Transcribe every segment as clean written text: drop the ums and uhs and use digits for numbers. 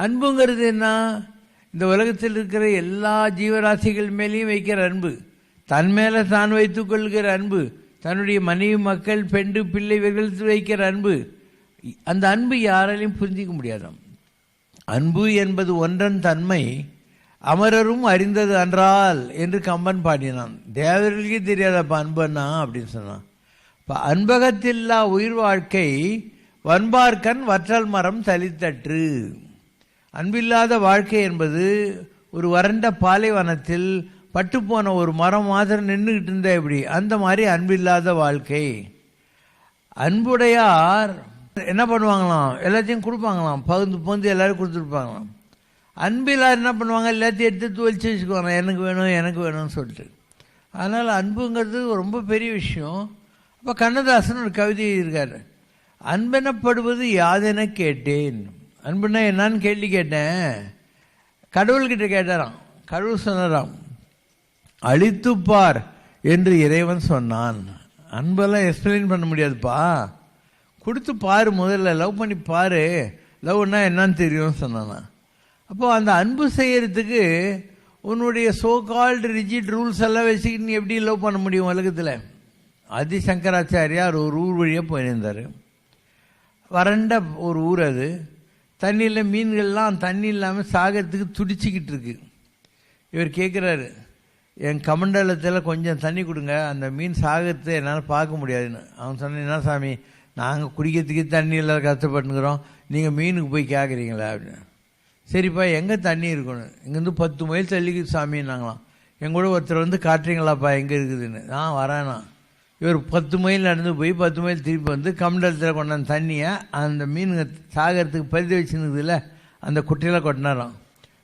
அன்புங்கிறது என்ன? இந்த உலகத்தில் இருக்கிற எல்லா ஜீவராசிகள் மேலேயும் வைக்கிற அன்பு, தன் மேலே தான் வைத்துக் கொள்கிற அன்பு, தன்னுடைய மனைவி மக்கள் பெண்டு பிள்ளை இவர்களுக்கு வைக்கிற அன்பு, அந்த அன்பு யாராலையும் புரிஞ்சிக்க முடியாதாம். அன்பு என்பது ஒன்றன் தன்மை அமரரும் அறிந்தது அன்றால் என்று கம்பன் பாடினான். தேவர்களுக்கே தெரியாதப்பா அன்பன்னா அப்படின்னு சொன்னான். இப்போ அன்பகத்தில்லா உயிர் வாழ்க்கை வன்பார்க்கன் வற்றல் மரம் தளித்தற்று. அன்பில்லாத வாழ்க்கை என்பது ஒரு வறண்ட பாலைவனத்தில் பட்டுப்போன ஒரு மரம் மாத்திரம் நின்றுக்கிட்டு இருந்தா எப்படி, அந்த மாதிரி அன்பில்லாத வாழ்க்கை. அன்புடையார் என்ன பண்ணுவாங்களாம், எல்லாத்தையும் கொடுப்பாங்களாம், பகுந்து எல்லாரும் கொடுத்துருப்பாங்களாம். அன்பில்லார் என்ன பண்ணுவாங்க, எல்லாத்தையும் எடுத்து வச்சு வச்சுக்குவாங்க, எனக்கு வேணும் எனக்கு வேணும்னு சொல்லிட்டு. அதனால் அன்புங்கிறது ரொம்ப பெரிய விஷயம். அப்போ கண்ணதாசன் ஒரு கவிதை இருக்கார், அன்பெனப்படுவது யாதென கேட்டேன். அன்புன்னா என்னான்னு கேள்வி கேட்டேன். கடவுள்கிட்ட கேட்டாராம். கடவுள் சொன்னாராம், அழித்துப்பார் என்று இறைவன் சொன்னான். அன்பெல்லாம் எக்ஸ்பிளைன் பண்ண முடியாதுப்பா, கொடுத்து பாரு, முதல்ல லவ் பண்ணி பாரு, லவ்னா என்னன்னு தெரியும்னு சொன்னானா. அப்போ அந்த அன்பு செய்யறதுக்கு உன்னுடைய சோ கால்டு ரிஜிட் ரூல்ஸ் எல்லாம் வச்சுக்கிட்டு நீ எப்படி லவ் பண்ண முடியும் உலகத்தில்? ஆதிசங்கராச்சாரியார் ஒரு ஊர் வழியாக போயிருந்தார். வறண்ட ஒரு ஊர் அது. தண்ணியில் மீன்கள்லாம் தண்ணி இல்லாமல் சாகிறதுக்கு துடிச்சிக்கிட்டு இருக்கு. இவர் கேட்குறாரு, என் கமண்டலத்தில் கொஞ்சம் தண்ணி கொடுங்க, அந்த மீன் சாகிறத என்னால் பார்க்க முடியாதுன்னு. அவன் சொன்னேன், என்ன சாமி, நாங்கள் குடிக்கிறதுக்கு தண்ணி எல்லாம் கஷ்டப்பட்டுக்கிறோம், நீங்கள் மீனுக்கு போய் கேட்குறீங்களா அப்படின்னு. சரிப்பா, எங்கே தண்ணி இருக்கணும்? இங்கேருந்து 10 மைல் தள்ளிக்குது சாமின்னாங்களாம். எங்கூட ஒருத்தர் வந்து காட்டுறீங்களாப்பா எங்கே இருக்குதுன்னு. நான் வரேனா. இவர் 10 மைல் நடந்து போய் 10 மைல் திருப்பி வந்து கமண்டலத்தில் கொண்டாந்த தண்ணியை அந்த மீனுங்க சாகிறதுக்கு பருதி வச்சுருக்குதுல்ல அந்த குட்டையில் கொட்டினாராம்.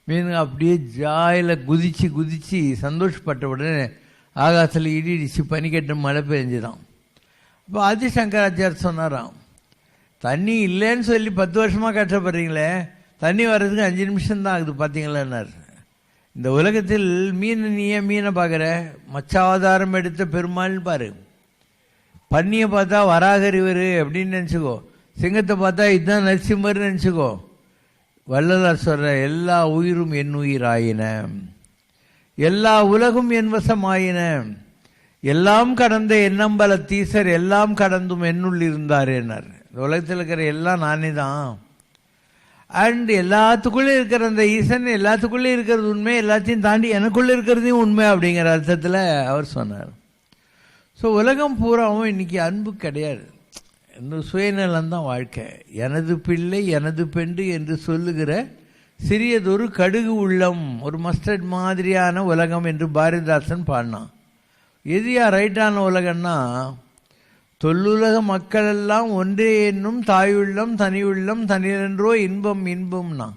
மீனுங்க அப்படியே ஜாயில் குதிச்சு குதிச்சு சந்தோஷப்பட்ட உடனே ஆகாசத்தில் இடிச்சு பனிக்கட்டு மழை பெஞ்சுதான். அப்போ ஆதிசங்கராச்சாரியர் சொன்னாராம், தண்ணி இல்லைன்னு சொல்லி 10 வருஷமாக கஷ்டப்படுறீங்களே, தண்ணி வர்றதுக்கு 5 நிமிஷம்தான் ஆகுது பார்த்தீங்களான்னார். இந்த உலகத்தில் மீன், நீ ஏன் மீனை பார்க்குற? மச்சாவதாரம் எடுத்த பெருமாள்னு பாரு. பன்னியை பார்த்தா வராகரிவர் அப்படின்னு நினச்சிக்கோ, சிங்கத்தை பார்த்தா இதுதான் நரசிம்மர்னு நினச்சிக்கோ. வள்ளலார் சொல்ற, எல்லா உயிரும் என் உயிர் ஆயின, எல்லா உலகும் என் வசம் ஆயின, எல்லாம் கடந்த என்னம்பல தீசர் எல்லாம் கடந்தும் என்னுள் இருந்தார் என்னார். இந்த உலகத்தில் இருக்கிற எல்லாம் நானே தான். அண்ட் எல்லாத்துக்குள்ளே இருக்கிற அந்த ஈசன் எல்லாத்துக்குள்ளே இருக்கிறது உண்மை, எல்லாத்தையும் தாண்டி எனக்குள்ளே இருக்கிறதையும் உண்மை அப்படிங்கிற அர்த்தத்தில் அவர் சொன்னார். ஸோ உலகம் பூராவும் இன்னைக்கு அன்பு கிடையாது, இந்த சுயநலம்தான் வாழ்க்கை. எனது பிள்ளை எனது பெண்டு என்று சொல்லுகிற சிறியதொரு கடுகு உள்ளம், ஒரு மஸ்டர்ட் மாதிரியான உலகம் என்று பாரதிதாசன் பாடினான். எதுயா ரைட்டான உலகம்னா, தொல்லுலக மக்களெல்லாம் ஒன்றே என்னும் தாயுள்ளம் தனியுள்ளம் தனியென்றோ இன்பம் இன்பம்னா.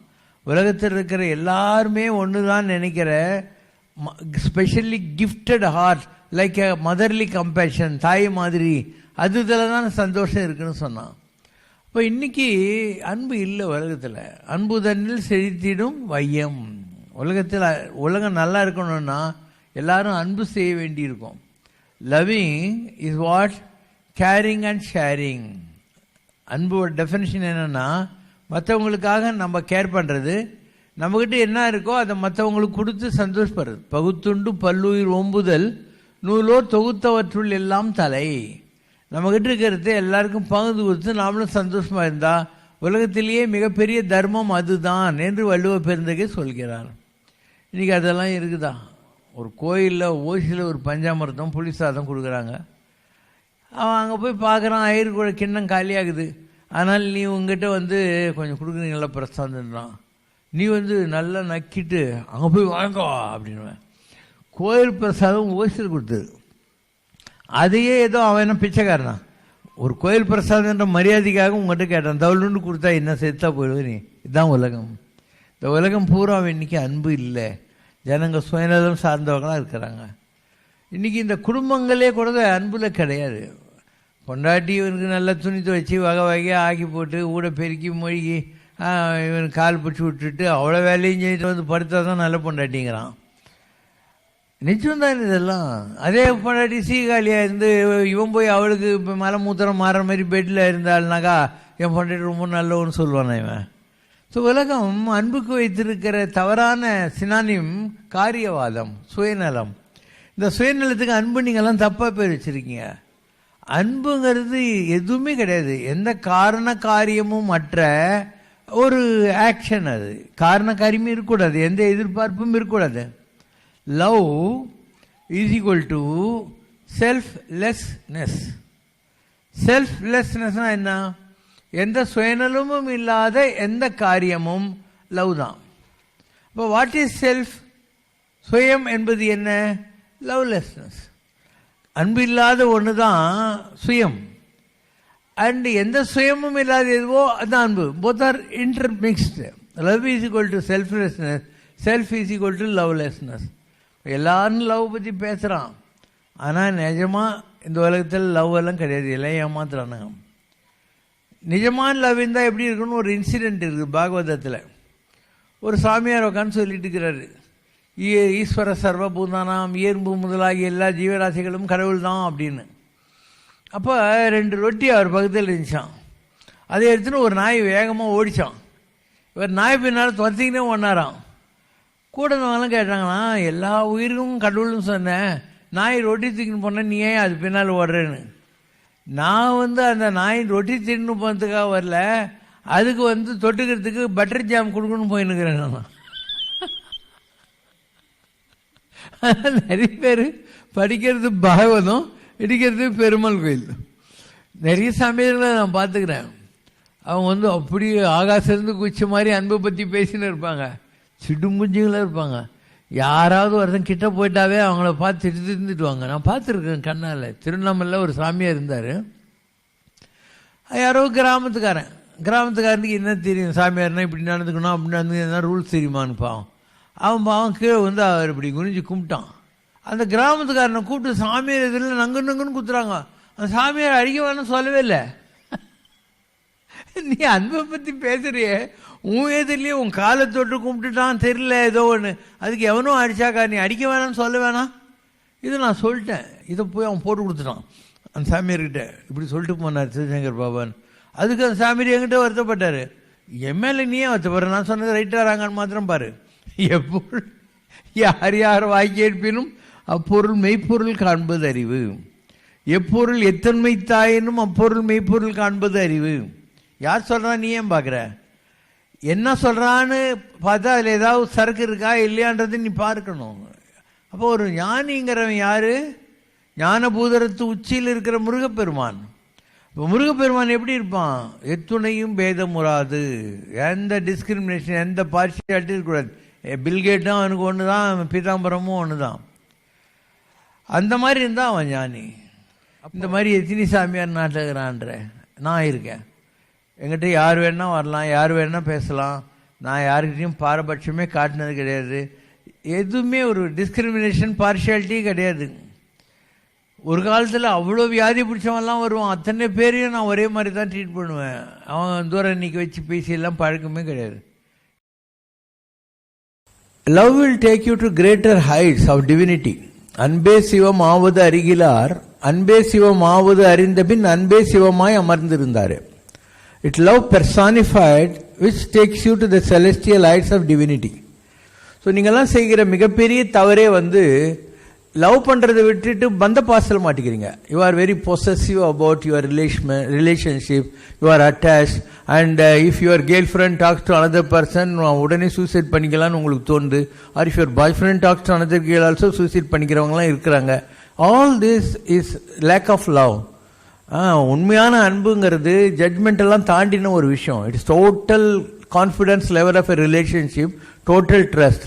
உலகத்தில் இருக்கிற எல்லாருமே ஒன்று தான் நினைக்கிற specially gifted heart, like a motherly compassion, தாய் மாதிரி, அது இதில் தான் சந்தோஷம் இருக்குன்னு சொன்னான். இப்போ இன்னைக்கு அன்பு இல்லை உலகத்தில். அன்பு தன்னில் செழித்திடும் வையம். உலகத்தில் உலகம் நல்லா இருக்கணும்னா எல்லாரும் அன்பு செய்ய வேண்டியிருக்கும். Loving is what carrying and sharing. அன்போட டெஃபினிஷன் என்னென்னா, மற்றவங்களுக்காக நம்ம கேர் பண்ணுறது, நம்மக்கிட்ட என்ன இருக்கோ அதை மற்றவங்களுக்கு கொடுத்து சந்தோஷப்படுறது. பகுத்துண்டு பல்லுயிர் ஓம்புதல் நூலோ தொகுத்தவற்றுள் எல்லாம் தலை. நம்மக்கிட்ட இருக்கிறது எல்லாருக்கும் பகிர்ந்து கொடுத்து நாமளும் சந்தோஷமாக இருந்தால் உலகத்திலேயே மிகப்பெரிய தர்மம் அதுதான் என்று வள்ளுவ பெருந்தகை சொல்கிறார். இன்றைக்கி அதெல்லாம் இருக்குதா? ஒரு கோயிலில் ஓசியில் ஒரு பஞ்சாமிர்தம் புளி சாதம் கொடுக்குறாங்க. அவன் அங்கே போய் பார்க்குறான், ஐயர் கிண்ணம் காலியாகுது. ஆனால் நீ உங்ககிட்ட வந்து கொஞ்சம் கொடுக்குறீங்களா பிரசாதம்ன்றான். நீ வந்து நல்லா நக்கிட்டு அங்கே போய் வாங்கோ அப்படின்னுவேன். கோயில் பிரசாதம் ஓசியில் கொடுத்தது, அதையே ஏதோ அவன் என்ன பிச்சைக்காரனா, ஒரு கோயில் பிரசாதன்ற மரியாதைக்காக உங்கள்கிட்ட கேட்டான், தவளுண்டு கொடுத்தா என்ன செத்தா போயிடுவது நீ. இதுதான் உலகம். இந்த உலகம் பூரா இன்னைக்கு அன்பு இல்லை, ஜனங்க சுயநலம் சார்ந்தவங்களாக இருக்கிறாங்க. இன்றைக்கி இந்த குடும்பங்களே கூட அன்பில் கிடையாது. பொண்டாட்டி இவனுக்கு நல்ல துணி துவைச்சி வகை வகையாக ஆக்கி போட்டு ஊட பெருக்கி மொழிகி இவனுக்கு கால் பிடிச்சி விட்டுட்டு அவ்வளோ வேலையும் செஞ்சுட்டு வந்து படுத்தா தான் நல்ல பொண்டாட்டிங்கிறான். நிச்சயம்தான் இதெல்லாம். அதே பொண்டாட்டி சீகாலியாக இருந்து இவன் போய் அவளுக்கு இப்போ மலை மூத்திரம் மாறுற மாதிரி பெட்டில் இருந்தாள்னாக்கா என் பொண்டாட்டி ரொம்ப நல்லவன்னு சொல்லுவானே இவன். ஸோ உலகம் அன்புக்கு வைத்திருக்கிற தவறான சினானிம் காரியவாதம், சுயநலம். இந்த சுயநலத்துக்கு அன்பு நீங்கள்லாம் தப்பாக பேர் வச்சுருக்கீங்க. அன்புங்கிறது எதுவுமே கிடையாது. எந்த காரண காரியமும் மற்ற ஒரு ஆக்ஷன். அது காரண காரியமும் இருக்கக்கூடாது, எந்த எதிர்பார்ப்பும் இருக்கக்கூடாது. Love is equal to selflessness. செல்ஃப்லெஸ்னஸ்னா என்ன? எந்த சுயநலமும் இல்லாத எந்த காரியமும் லவ் தான். இப்போ வாட் இஸ் செல்ஃப்? சுயம் என்பது என்ன? லவ்லெஸ்னஸ். அன்பு இல்லாத ஒன்று தான் சுயம். அண்ட் எந்த சுயமும் இல்லாத எதுவோ அதுதான் அன்பு. Both are intermixed. Love is equal to selflessness, self is equal to lovelessness. எல்லாரும் லவ் பற்றி பேசுகிறான், ஆனால் நிஜமாக இந்த உலகத்தில் லவ் எல்லாம் கிடையாது, எல்லாம் ஏமாத்துறானுங்க. நிஜமான லவ் இருந்தால் எப்படி இருக்குன்னு ஒரு இன்சிடெண்ட் இருக்குது பாகவதத்தில். ஒரு சாமியார் உட்காந்து சொல்லிட்டு இருக்கிறாரு, ஈஸ்வர சர்வபூதானாம், இயல்பு முதலாகிய எல்லா ஜீவராசிகளும் கடவுள் தான் அப்படின்னு. அப்போ 2 ரொட்டி அவர் பக்கத்தில் இருந்துச்சான். அதை எடுத்துன்னு ஒரு நாய் வேகமாக ஓடிச்சான். இவர் நாய் பின்னால் துரத்திக்கினே ஒன்றாராம். கூட இருந்தவங்களாம் கேட்டாங்கன்னா, எல்லா உயிரும் கடவுள்னு சொன்னேன், நாய் ரொட்டி தூக்கின்னு போனேன், நீ ஏன் அது பின்னால் ஓடுறேன்னு. நான் அந்த நாய் ரொட்டி தின்னு போகிறதுக்காக வரல, அதுக்கு தொட்டுக்கிறதுக்கு பட்டர் ஜாம் கொடுக்கணும்னு போயின்னுக்கிறேன் நான். நிறைய பேர் படிக்கிறது பாகவதம், இடிக்கிறது பெருமாள் கோயில். நிறைய சமயங்களை நான் பார்த்துக்கிறேன். அவங்க அப்படி ஆகாசிலிருந்து குச்சி மாதிரி அன்பை பற்றி பேசின்னு இருப்பாங்க, சிடுமுஞ்சிங்களாக இருப்பாங்க. யாராவது ஒருத்தன் கிட்ட போயிட்டாவே அவங்கள பார்த்து திட்டுவாங்க. நான் பார்த்துருக்கேன் கண்ணால். திருவண்ணாமலையில் ஒரு சாமியார் இருந்தார். யாரோ கிராமத்துக்காரனுக்கு என்ன தெரியும், சாமியார்னா இப்படி நடந்துக்கணும் அப்படி நடந்துக்கணும் ரூல்ஸ் தெரியுமான்னு பாவம். அவன் பாவம் கீழே அவர் இப்படி குனிஞ்சு கும்பிட்டான். அந்த கிராமத்துக்காரனை கூப்பிட்டு சாமியார் இதில் நங்குன்னு குத்துறாங்க. அந்த சாமியார் அடிக்க வேணும்னு சொல்லவே இல்லை. நீ அன்பை பற்றி பேசுறியே, உன் எதிரிலேயே உன் காலை தொட்டு கும்பிட்டுட்டான் தெரியல ஏதோ ஒன்று, அதுக்கு எவனோ அடித்தாக்கா நீ அடிக்க வேணாம்னு சொல்ல வேணாம். இதை நான் சொல்லிட்டேன். இதை போய் அவன் போட்டு கொடுத்துட்டான் அந்த சாமியார்கிட்ட. இப்படி சொல்லிட்டு போனார் சிவசங்கர் பாபான். அதுக்கு அந்த சாமியார் என்கிட்ட வருத்தப்பட்டார். எம்எல்ஏ நீயே வருத்தப்படுற, நான் சொன்னது ரைட்டாக ராங்கன்னு மாத்திரம் பாரு. எப்பொருள் யார் யார் வாய் கேட்பினும் அப்பொருள் மெய்ப்பொருள் காண்பது அறிவு. எப்பொருள் எத்தன்மை தாயினும் அப்பொருள் மெய்ப்பொருள் காண்பது அறிவு. யார் சொல்கிறா, நீ ஏன் பார்க்குற? என்ன சொல்கிறான்னு பார்த்தா அதில் ஏதாவது சரக்கு இருக்கா இல்லையான்றது நீ பார்க்கணும். அப்போ ஒரு ஞானிங்கிறவன் யார்? ஞானபூதரத்து உச்சியில் இருக்கிற முருகப்பெருமான். இப்போ முருகப்பெருமான் எப்படி இருப்பான்? எத்துணையும் பேதமுறாது, எந்த டிஸ்கிரிமினேஷன் எந்த பார்ஷியாலிட்டி இருக்கக்கூடாது. பில்கேட்டும் அவனுக்கு ஒன்று தான், பீதாம்பரமும் ஒன்று தான். அந்த மாதிரி இருந்தால் அவன் ஞானி. இந்த மாதிரி எத்தினி சாமியார் நாட்டுகிறான்ற நான் இருக்கேன். என்கிட்ட யார் வேணா வரலாம், யார் வேணா பேசலாம். நான் யாருக்கிட்டையும் பாரபட்சமே காட்டினது கிடையாது. எதுவுமே ஒரு டிஸ்கிரிமினேஷன் பார்ஷியாலிட்டி கிடையாது. ஒரு காலத்தில் அவ்வளோ வியாதி பிடிச்சவன்லாம் வருவான், அத்தனை பேரையும் நான் ஒரே மாதிரி தான் ட்ரீட் பண்ணுவேன். அவன் தூரம் இன்னைக்கு வச்சு பேசியெல்லாம் பழக்கமே கிடையாது. Love will take you to greater heights of divinity. அன்பே சிவம் ஆவது அருகிலார், அன்பே சிவம் ஆவது அறிந்த பின் அன்பே சிவமாய் அமர்ந்திருந்தார். It love personified which takes you to the celestial heights of divinity. So நீங்கள்லாம் செய்கிற மிகப்பெரிய தவறே லவ் பண்ணுறதை விட்டுட்டு பந்த பாசல் மாட்டிக்கிறீங்க. You are very possessive about your relationship, you are attach. And if your girlfriend talks to another person, உடனே சூசைட் பண்ணிக்கலான்னு உங்களுக்கு தோணுது. Or if your boyfriend talks to another girl also suicide பண்ணிக்கிறவங்களாம் இருக்கிறாங்க. All this is lack of love. உண்மையான அன்புங்கிறது ஜட்மெண்டெல்லாம் தாண்டின ஒரு விஷயம். It's total confidence level of a relationship, total trust.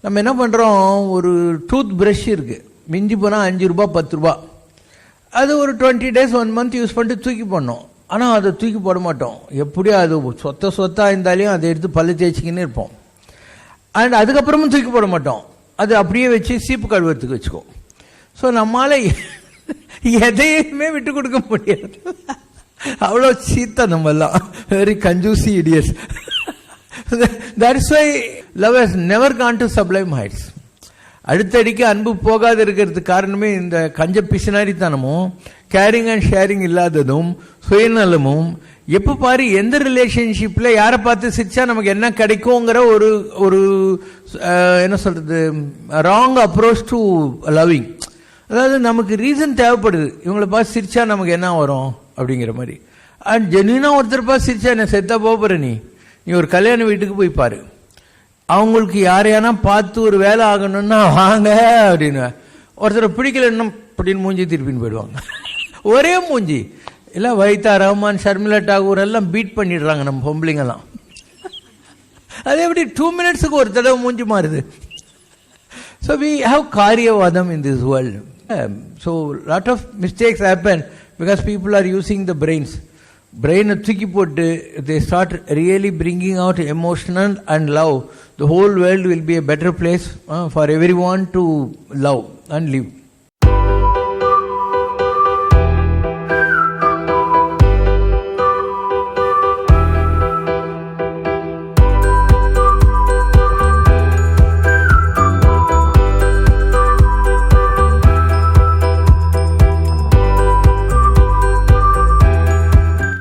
நம்ம என்ன பண்ணுறோம், ஒரு டூத் ப்ரஷ் இருக்குது, மிஞ்சி போனால் 5 ரூபா 10 ரூபா. அது ஒரு 20 days 1 month யூஸ் பண்ணிட்டு தூக்கி போடணும். ஆனால் அதை தூக்கி போட மாட்டோம். எப்படியோ அது சொத்தாக இருந்தாலையும் அதை எடுத்து பல்லு தேய்ச்சிக்கின்னு இருப்போம். அண்ட் அதுக்கப்புறமும் தூக்கி போட மாட்டோம், அது அப்படியே வச்சு சீப்பு கழுவுறதுக்கு வச்சுக்கோ. ஸோ நம்மளால் எதையுமே விட்டு கொடுக்க முடியாது. அவ்வளோ சீத்தா நம்மெல்லாம், வெரி கன்ஜூசி idiots. That's why love has never gone to sublime heights. அடுத்தடிக்கு அன்பு போகாது இருக்கிறதுக்கு காரணமே இந்த கஞ்ச பிசினாரித்தனமும் கேரிங் அண்ட் ஷேரிங் இல்லாததும் சுயநலமும், எப்போ பாரு எந்த ரிலேஷன்ஷிப்பில் யாரை பார்த்து சிரிச்சா நமக்கு என்ன கிடைக்குங்கிற ஒரு ஒரு என்ன சொல்கிறது, ராங் அப்ரோச் டு லவ்விங். அதாவது நமக்கு ரீசன் தேவைப்படுது, இவங்களை பார்த்து சிரிச்சா நமக்கு என்ன வரும் அப்படிங்கிற மாதிரி. அண்ட் ஜென்யூனாக ஒருத்தர் பார்த்து சிரிச்சா என்ன செத்தா போகிற நீ ஒரு கல்யாண வீட்டுக்கு போய் பாரு, அவங்களுக்கு யாரையானா பார்த்து ஒரு வேலை ஆகணும்னா வாங்க அப்படின்னு, ஒருத்தரை பிடிக்கலன்னா அப்படின்னு மூஞ்சி திருப்பின்னு போயிடுவாங்க. ஒரே மூஞ்சி இல்லை. வைத்தா ரஹ்மான், ஷர்மிளா டாகூர் எல்லாம் பீட் பண்ணிடுறாங்க நம்ம பொம்பளைங்கெல்லாம். அதே எப்படி 2 minutesக்கு ஒரு தடவை மூஞ்சி மாறுது. ஸோ வி ஹவ் காரியவாதம் in this world. So lot of mistakes happen because people are using the brains. பிரெயினை தூக்கி போட்டு they start really bringing out emotional and love, the whole world will be a better place for everyone to love and live.